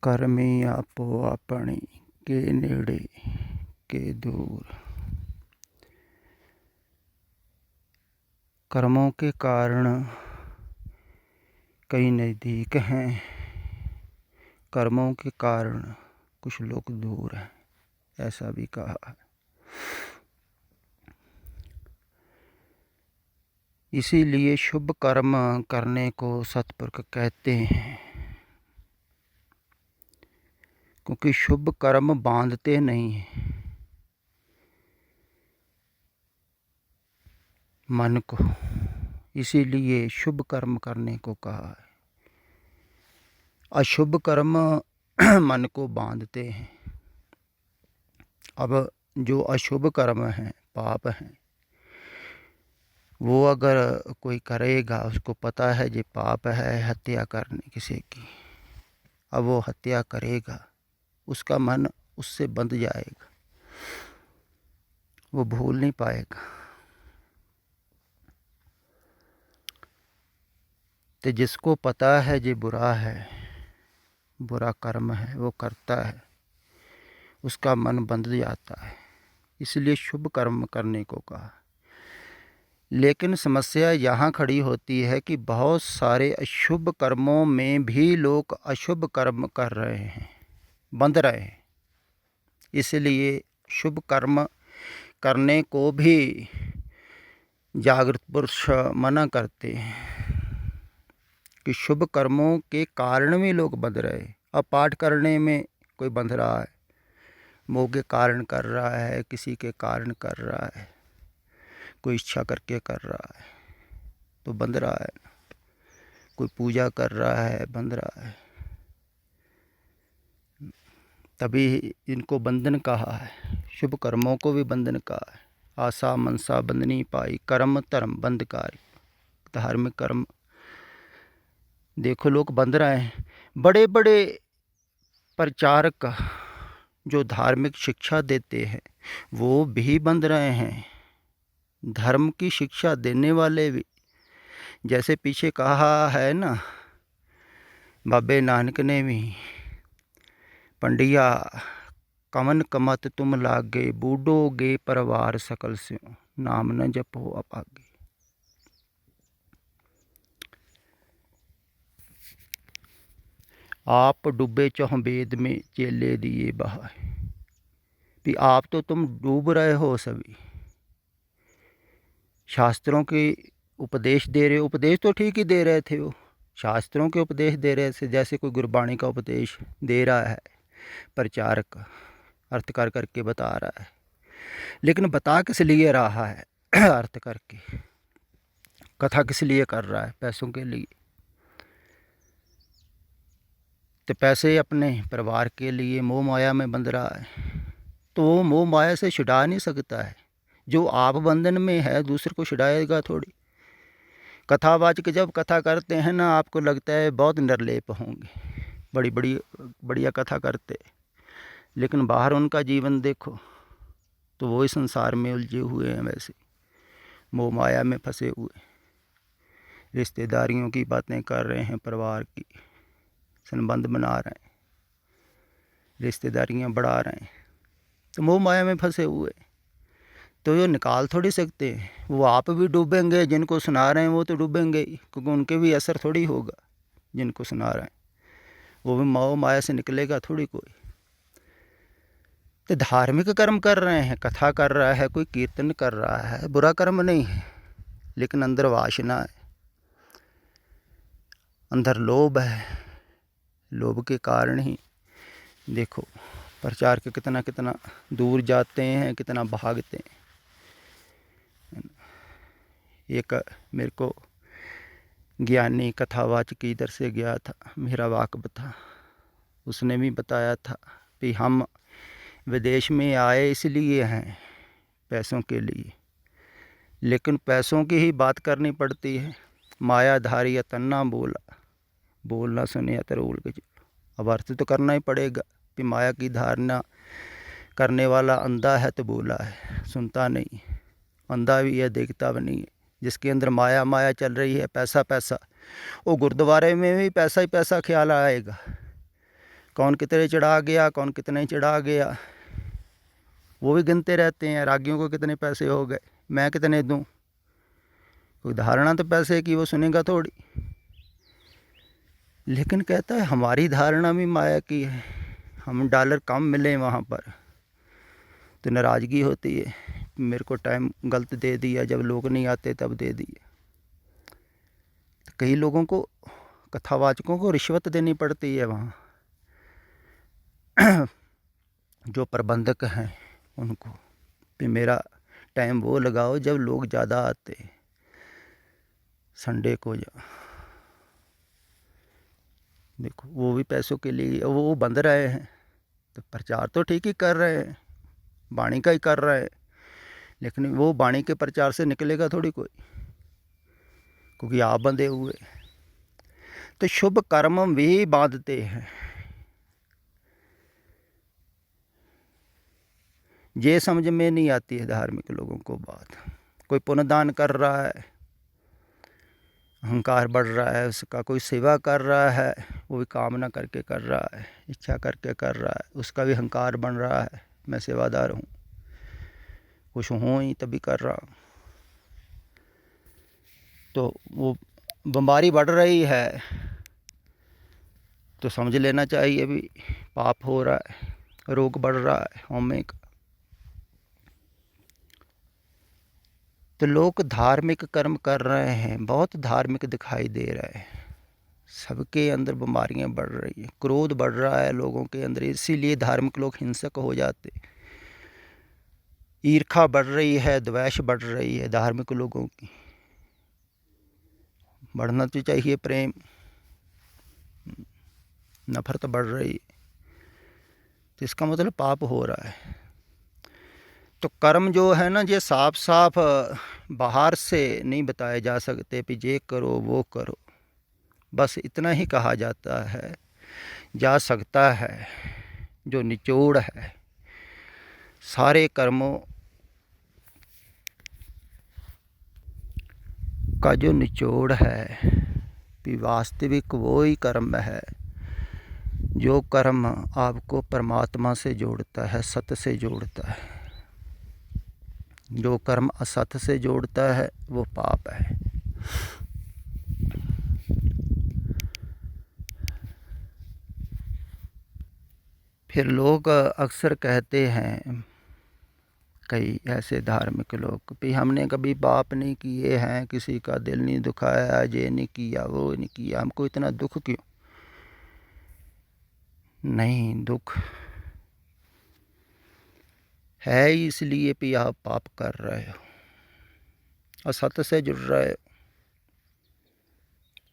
ਕਰਮੀ ਆਪੋ ਆਪਣੀ ਕੇ ਨੇੜੇ के दूर। कर्मों के कारण कई नज़दीक हैं, कर्मों के कारण कुछ लोग दूर हैं, ऐसा भी कहा है। इसीलिए शुभ कर्म करने को सत्पुरुष कहते हैं, क्योंकि शुभ कर्म बांधते नहीं हैं मन को, इसीलिए शुभ कर्म करने को कहा है। अशुभ कर्म मन को बांधते हैं। अब जो अशुभ कर्म हैं, पाप हैं, वो अगर कोई करेगा, उसको पता है ये पाप है हत्या करने किसी की, अब वो हत्या करेगा, उसका मन उससे बंध जाएगा, वो भूल नहीं पाएगा। तो जिसको पता है ये बुरा है, बुरा कर्म है, वो करता है, उसका मन बंध जाता है, इसलिए शुभ कर्म करने को कहा। लेकिन समस्या यहाँ खड़ी होती है कि बहुत सारे अशुभ कर्मों में भी लोग अशुभ कर्म कर रहे हैं, बंध रहे हैं। इसलिए शुभ कर्म करने को भी जागृत पुरुष मना करते हैं कि शुभ कर्मों के कारण में लोग बंध रहे हैं। अब पाठ करने में कोई बंध रहा है, मोह के कारण कर रहा है, किसी के कारण कर रहा है, कोई इच्छा करके कर रहा है तो बंध रहा है, कोई पूजा कर रहा है बंध रहा है, तभी इनको बंधन कहा है। शुभ कर्मों को भी बंधन कहा है। आशा मनसा बंधनी पाई, कर्म धर्म बंधकारी। धार्मिक कर्म देखो लोग बंध रहे हैं। बड़े बड़े प्रचारक जो धार्मिक शिक्षा देते हैं वो भी बंध रहे हैं। धर्म की शिक्षा देने वाले भी, जैसे पीछे कहा है ना बाबे नानक ने भी, पंडिया कमन कमत तुम लागे, बूढ़ोगे परिवार सकल से, नाम न जपो अपागे। आप डूबे चौह वेद में चेले दिए बहाए, भी आप तो तुम डूब रहे हो सभी, शास्त्रों के उपदेश दे रहे हो, उपदेश तो ठीक ही दे रहे थे, वो शास्त्रों के उपदेश दे रहे थे, जैसे कोई गुरबाणी का उपदेश दे रहा है प्रचारक, अर्थ कर करके बता रहा है, लेकिन बता किस लिए रहा है अर्थ करके, कथा किस लिए कर रहा है? पैसों के लिए। तो पैसे अपने परिवार के लिए मोह माया में बंध रहा है, तो वो मोह माया से छुड़ा नहीं सकता है। जो आप बंधन में है दूसरे को छुड़ाएगा थोड़ी। कथावाचक जब कथा करते हैं ना, आपको लगता है बहुत निर्लेप होंगे, बड़ी बड़ी बढ़िया कथा करते, लेकिन बाहर उनका जीवन देखो तो वही संसार में उलझे हुए हैं, वैसे मोह माया में फंसे हुए, रिश्तेदारियों की बातें कर रहे हैं, परिवार की संबंध बना रहे हैं, रिश्तेदारियां बढ़ा रहे हैं, तो मोह माया में फंसे हुए, तो ये निकाल थोड़ी सकते हैं। वो आप भी डूबेंगे, जिनको सुना रहे हैं वो तो डूबेंगे ही, क्योंकि उनके भी असर थोड़ी होगा, जिनको सुना रहे हैं वो भी मोह माया से निकलेगा थोड़ी कोई। तो धार्मिक कर्म कर रहे हैं, कथा कर रहा है, कोई कीर्तन कर रहा है, बुरा कर्म नहीं है, लेकिन अंदर वासना है, अंदर लोभ है, लोभ के कारण ही देखो प्रचार के कितना कितना दूर जाते हैं, कितना भागते हैं। एक मेरे को ज्ञानी कथावाचक इधर से गया था, मेरा वाकब था, उसने भी बताया था कि हम विदेश में आए इसलिए हैं, पैसों के लिए, लेकिन पैसों की ही बात करनी पड़ती है। मायाधारी या तन्ना बोला, बोलना सुने या तरोल के चलो, अब अर्थ तो करना ही पड़ेगा कि माया की धारणा करने वाला अंधा है तो बोला है, सुनता नहीं, अंधा भी है देखता भी नहीं है। जिसके अंदर माया माया चल रही है, पैसा पैसा, वो गुरुद्वारे में भी पैसा ही पैसा ख्याल आएगा, कौन कितने चढ़ा गया, कौन कितने चढ़ा गया, वो भी गिनते रहते हैं। रागियों को कितने पैसे हो गए, मैं कितने दूँ। कोई धारणा तो पैसे की वो सुनेगा थोड़ी। लेकिन कहता है हमारी धारणा भी माया की है, हम डॉलर कम मिले वहाँ पर तो नाराज़गी होती है, मेरे को टाइम गलत दे दिया, जब लोग नहीं आते तब दे दिए। तो कई लोगों को, कथावाचकों को रिश्वत देनी पड़ती है वहाँ जो प्रबंधक हैं उनको, कि मेरा टाइम वो लगाओ जब लोग ज़्यादा आते, संडे को जा। देखो वो भी पैसों के लिए वो बंध रहे हैं। तो प्रचार तो ठीक ही कर रहे हैं, वाणी का ही कर रहे हैं, लेकिन वो वाणी के प्रचार से निकलेगा थोड़ी कोई, क्योंकि आप बंधे हुए। तो शुभ कर्म भी बांधते हैं। ये समझ में नहीं आती है धार्मिक लोगों को बात। कोई पुण्यदान कर रहा है, अहंकार बढ़ रहा है उसका, कोई सेवा कर रहा है वो भी कामना करके कर रहा है, इच्छा करके कर रहा है, उसका भी अहंकार बन रहा है, मैं सेवादार हूँ, कुछ हूँ ही तभी कर रहा हूँ। तो वो बीमारी बढ़ रही है तो समझ लेना चाहिए भी पाप हो रहा है, रोग बढ़ रहा है होमे का। तो लोग धार्मिक कर्म कर रहे हैं, बहुत धार्मिक दिखाई दे रहे हैं, सबके अंदर बीमारियां बढ़ रही हैं, क्रोध बढ़ रहा है लोगों के अंदर, इसीलिए धार्मिक लोग हिंसक हो जाते। ईर्खा बढ़ रही है, द्वेष बढ़ रही है धार्मिक लोगों की। बढ़ना तो चाहिए प्रेम, नफरत बढ़ रही है, तो इसका मतलब पाप हो रहा है। तो कर्म जो है ना, ये साफ साफ बाहर से नहीं बताए जा सकते कि ये करो वो करो, बस इतना ही कहा जाता है जा सकता है। जो निचोड़ है सारे कर्मों का, जो निचोड़ है कि वास्तविक वो ही कर्म है जो कर्म आपको परमात्मा से जोड़ता है, सत्य से जोड़ता है। जो कर्म असत्य से जोड़ता है वो पाप है। फिर लोग अक्सर कहते हैं, कई ऐसे धार्मिक लोग, कि हमने कभी पाप नहीं किए हैं, किसी का दिल नहीं दुखाया, ये नहीं किया वो नहीं किया, हमको इतना दुख क्यों। नहीं, दुख है इसलिए भी आप पाप कर रहे हो, असत्य से जुड़ रहे हो,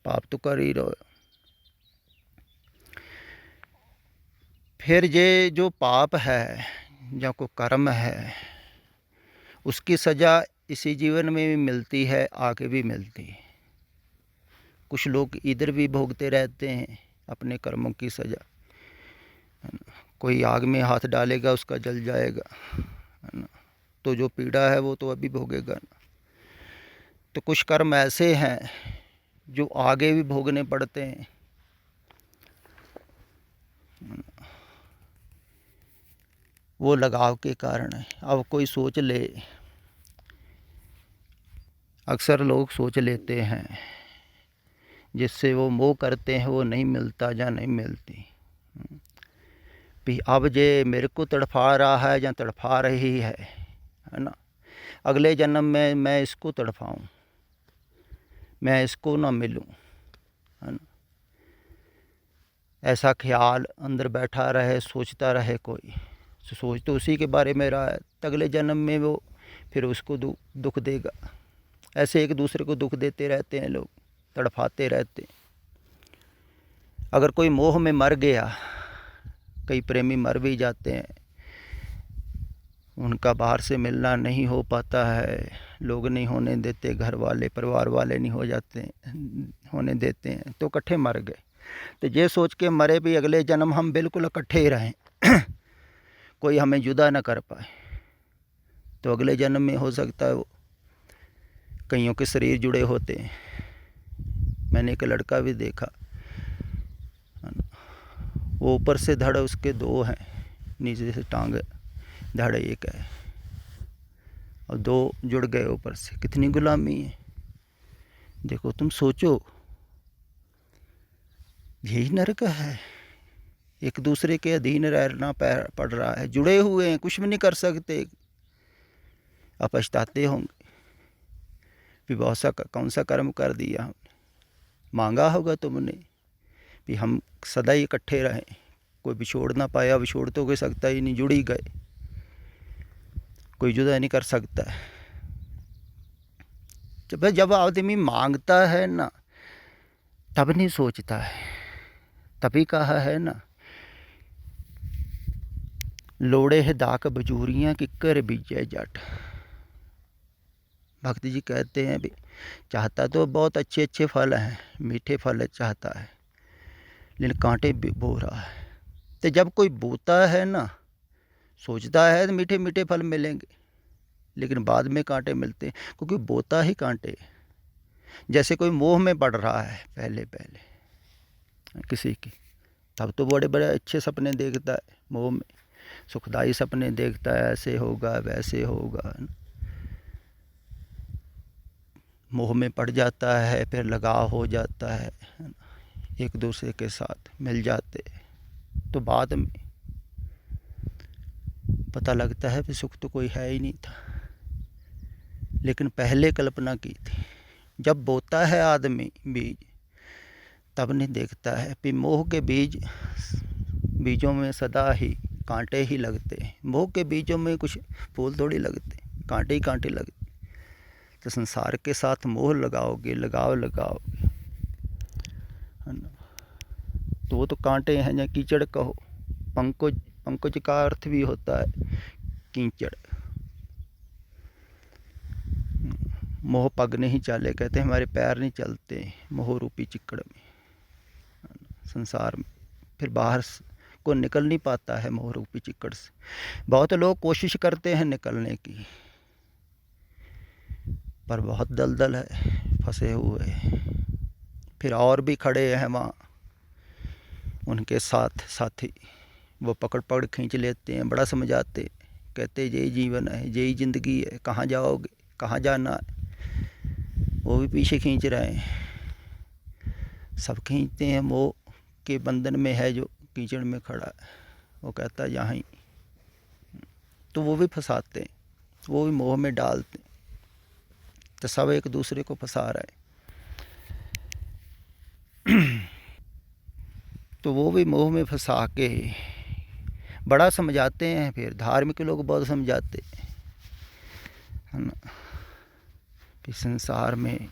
पाप तो कर ही रहे हो। फिर ये जो पाप है, जो को कर्म है, उसकी सज़ा इसी जीवन में भी मिलती है, आगे भी मिलती है। कुछ लोग इधर भी भोगते रहते हैं अपने कर्मों की सज़ा, है ना। कोई आग में हाथ डालेगा उसका जल जाएगा, है ना, तो जो पीड़ा है वो तो अभी भोगेगा ना। तो कुछ कर्म ऐसे हैं जो आगे भी भोगने पड़ते हैं। वो लगाव के कारण है। अब कोई सोच ले, अक्सर लोग सोच लेते हैं, जिससे वो मोह करते हैं वो नहीं मिलता या नहीं मिलती, भी अब ये मेरे को तड़फा रहा है या तड़फा रही है ना, अगले जन्म में मैं इसको तड़फाऊं, मैं इसको ना मिलूं, है ना। ऐसा ख्याल अंदर बैठा रहे, सोचता रहे कोई, सोच तो उसी के बारे में रहा है, तो अगले जन्म में वो फिर उसको दुख देगा। ऐसे एक दूसरे को दुख देते रहते हैं लोग, तड़फाते रहते हैं। अगर कोई मोह में मर गया, कई प्रेमी मर भी जाते हैं, उनका बाहर से मिलना नहीं हो पाता है, लोग नहीं होने देते, घर वाले परिवार वाले नहीं होने देते हैं, तो इकट्ठे मर गए। तो ये सोच के मरे भी अगले जन्म हम बिल्कुल इकट्ठे ही रहें, कोई हमें जुदा ना कर पाए। तो अगले जन्म में हो सकता है वो, कईयों के शरीर जुड़े होते हैं। मैंने एक लड़का भी देखा, वो ऊपर से धड़ उसके दो हैं, नीचे से टांग धड़ एक है, और दो जुड़ गए ऊपर से। कितनी गुलामी है। देखो तुम सोचो, यही नरक है। एक दूसरे के अधीन रहना पड़ रहा है, जुड़े हुए हैं, कुछ भी नहीं कर सकते। अब पछताते होंगे भी बहुत सा कौन सा कर्म कर दिया हमने। मांगा होगा तुमने भी हम सदा ही इकट्ठे रहें, कोई बिछोड़ ना पाया। बिछोड़ तो कोई सकता ही नहीं, जुड़ ही गए, कोई जुदा नहीं कर सकता। जब आदमी मांगता है ना, तब नहीं सोचता है। तभी कहा है ना, लोड़े है दाक बजूरियाँ किकर बीजे जट। भक्त जी कहते हैं भी चाहता तो बहुत अच्छे अच्छे फल हैं, मीठे फल चाहता है, लेकिन कांटे बो रहा है। तो जब कोई बोता है ना, सोचता है तो मीठे मीठे फल मिलेंगे, लेकिन बाद में कांटे मिलते हैं, क्योंकि बोता ही कांटे। जैसे कोई मोह में पड़ रहा है पहले किसी की, तब तो बड़े बड़े अच्छे सपने देखता है, मोह में सुखदायी सपने देखता है, ऐसे होगा वैसे होगा। मोह में पड़ जाता है, फिर लगाव हो जाता है, एक दूसरे के साथ मिल जाते, तो बाद में पता लगता है कि सुख तो कोई है ही नहीं था, लेकिन पहले कल्पना की थी। जब बोता है आदमी बीज, तब नहीं देखता है कि मोह के बीजों में सदा ही कांटे ही लगते हैं। मोह के बीजों में कुछ फूल थोड़ी लगते, कांटे ही कांटे लगते। तो संसार के साथ मोह लगाओगे, लगाओगे है ना, तो वो तो कांटे हैं, या कीचड़ कहो। पंकज का अर्थ भी होता है कीचड़। मोह पग नहीं चाले, कहते हैं हमारे पैर नहीं चलते मोह रूपी चिक्कड़ में, संसार में। फिर बाहर को निकल नहीं पाता है मोह रूपी चिक्कड़ से। बहुत लोग कोशिश करते हैं निकलने की, पर बहुत दलदल है, फंसे हुए। फिर और भी खड़े हैं वहाँ, उनके साथी, वो पकड़ खींच लेते हैं, बड़ा समझाते, कहते यही जीवन है, यही ज़िंदगी है, कहाँ जाओगे, कहाँ जाना है। वो भी पीछे खींच रहे हैं, सब खींचते हैं। मोह के बंधन में है जो कीचड़ में खड़ा है, वो कहता है यहाँ ही, तो वो भी फंसाते हैं, वो भी मोह में डालते हैं। तो सब एक दूसरे को फंसा रहे हैं। तो वो भी मोह में फंसा के बड़ा समझाते हैं। फिर धार्मिक लोग बहुत समझाते है ना, कि संसार में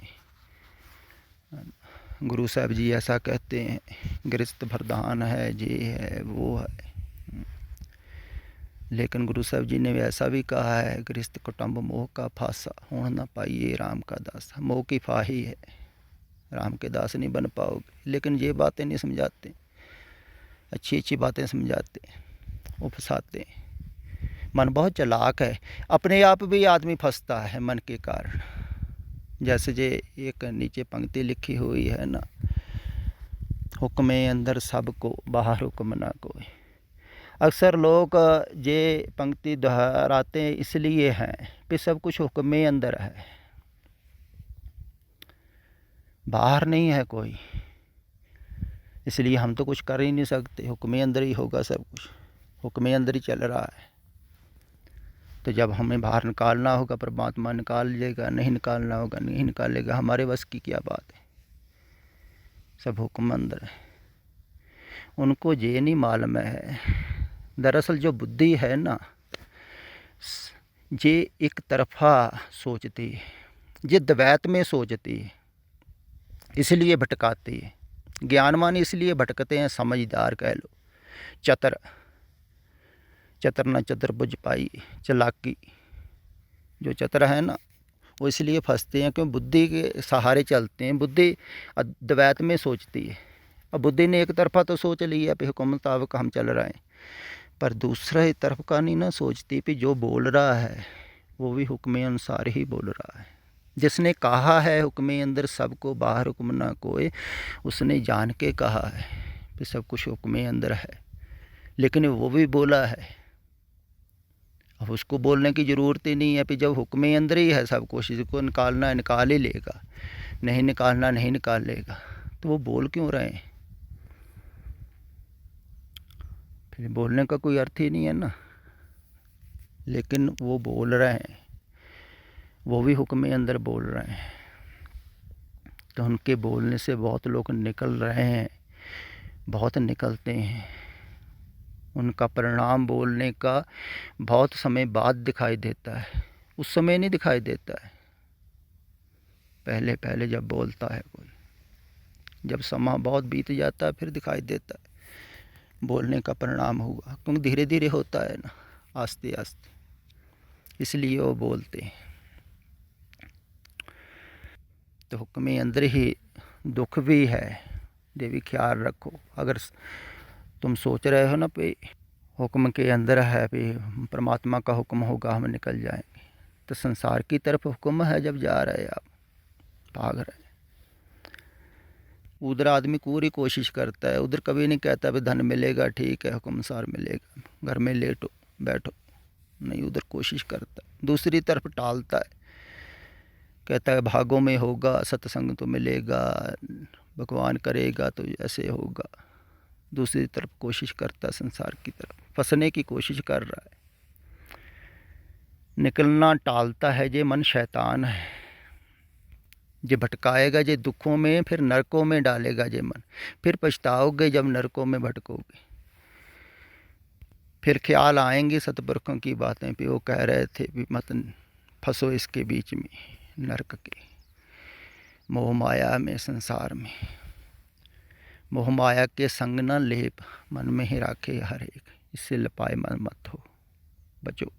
गुरु साहब जी ऐसा कहते हैं, गृहस्थ वरदान है, ये है वो है। लेकिन गुरु साहब जी ने ऐसा भी कहा है, गृहस्थ कुटुंब मोह का फासा, होड़ ना पाइए राम का दास। मोह की फाही है, राम के दास नहीं बन पाओगे। लेकिन ये बातें नहीं समझाते, अच्छी अच्छी बातें समझाते, वो फंसाते हैं। मन बहुत चालाक है, अपने आप भी आदमी फंसता है मन के कारण। जैसे जे एक नीचे पंक्ति लिखी हुई है ना, हुक्मे अंदर सबको बाहर हुक्म ना कोई। अक्सर लोग ये पंक्ति दोहराते इसलिए हैं कि सब कुछ हुक्मे अंदर है, बाहर नहीं है कोई, इसलिए हम तो कुछ कर ही नहीं सकते। हुक्मे अंदर ही होगा सब कुछ, हुक्मे अंदर ही चल रहा है। तो जब हमें बाहर निकालना होगा, परमात्मा निकाल लेगा, नहीं निकालना होगा नहीं निकालेगा, हमारे बस की क्या बात है। सब हुक्म अंदर है, उनको ये नहीं मालूम है। दरअसल जो बुद्धि है ना, ये एक तरफा सोचती है, ये द्वैत में सोचती है, इसलिए भटकाती है। ज्ञानवान इसलिए भटकते हैं, समझदार कह लो, चतर न चतर बुझ पाई, चालाकी। जो चतर है ना, वो इसलिए फंसते हैं क्यों बुद्धि के सहारे चलते हैं। बुद्धि द्वैत में सोचती है। अब बुद्धि ने एक तरफा तो सोच लिया पे हुक्म मुताबिक हम चल रहे हैं, पर दूसरा तरफ का नहीं ना सोचती कि जो बोल रहा है वो भी हुक्म अनुसार ही बोल रहा है। जिसने कहा है हुक्म अंदर सबको बाहर हुक्म ना कोई, उसने जान के कहा है फिर सब कुछ हुक्म अंदर है, लेकिन वो भी बोला है। अब उसको बोलने की ज़रूरत ही नहीं है। फिर जब हुक्म अंदर ही है सब कुछ, जिसको निकालना है निकाल ही लेगा, नहीं निकालना नहीं निकाल लेगा, तो वो बोल क्यों रहे हैं? फिर बोलने का कोई अर्थ ही नहीं है ना। लेकिन वो बोल रहे हैं, वो भी हुक्म अंदर बोल रहे हैं, तो उनके बोलने से बहुत लोग निकल रहे हैं, बहुत निकलते हैं। उनका परिणाम बोलने का बहुत समय बाद दिखाई देता है, उस समय नहीं दिखाई देता है। पहले पहले जब बोलता है कोई, जब समय बहुत बीत जाता है फिर दिखाई देता है बोलने का परिणाम हुआ, क्योंकि धीरे धीरे होता है ना, आस्ते आस्ते, इसलिए वो बोलते हैं। तो हुक्म अंदर ही दुख भी है, ये भी ख्याल रखो। अगर तुम सोच रहे हो ना भाई हुक्म के अंदर है, भाई परमात्मा का हुक्म होगा हम निकल जाएंगे, तो संसार की तरफ हुक्म है जब जा रहे आप, भाग रहे, उधर आदमी पूरी कोशिश करता है, उधर कभी नहीं कहता भाई धन मिलेगा, ठीक है हुक्मसार मिलेगा, घर में लेटो बैठो, नहीं, उधर कोशिश करता है। दूसरी तरफ टालता है, कहता है भागों में होगा, सत्संग तो मिलेगा, भगवान करेगा तो ऐसे होगा। दूसरी तरफ कोशिश करता है, संसार की तरफ फंसने की कोशिश कर रहा है, निकलना टालता है। ये मन शैतान है, जे भटकाएगा, जे दुखों में फिर नरकों में डालेगा जे मन, फिर पछताओगे जब नरकों में भटकोगे। फिर ख्याल आएंगे सतपुरखों की बातें, भी वो कह रहे थे भी मत फंसो इसके बीच में, नरक के मोह माया में, संसार में। मोह माया के संग न लेप, मन में ही राखे हर एक, इससे लपाए मन मत हो, बचो।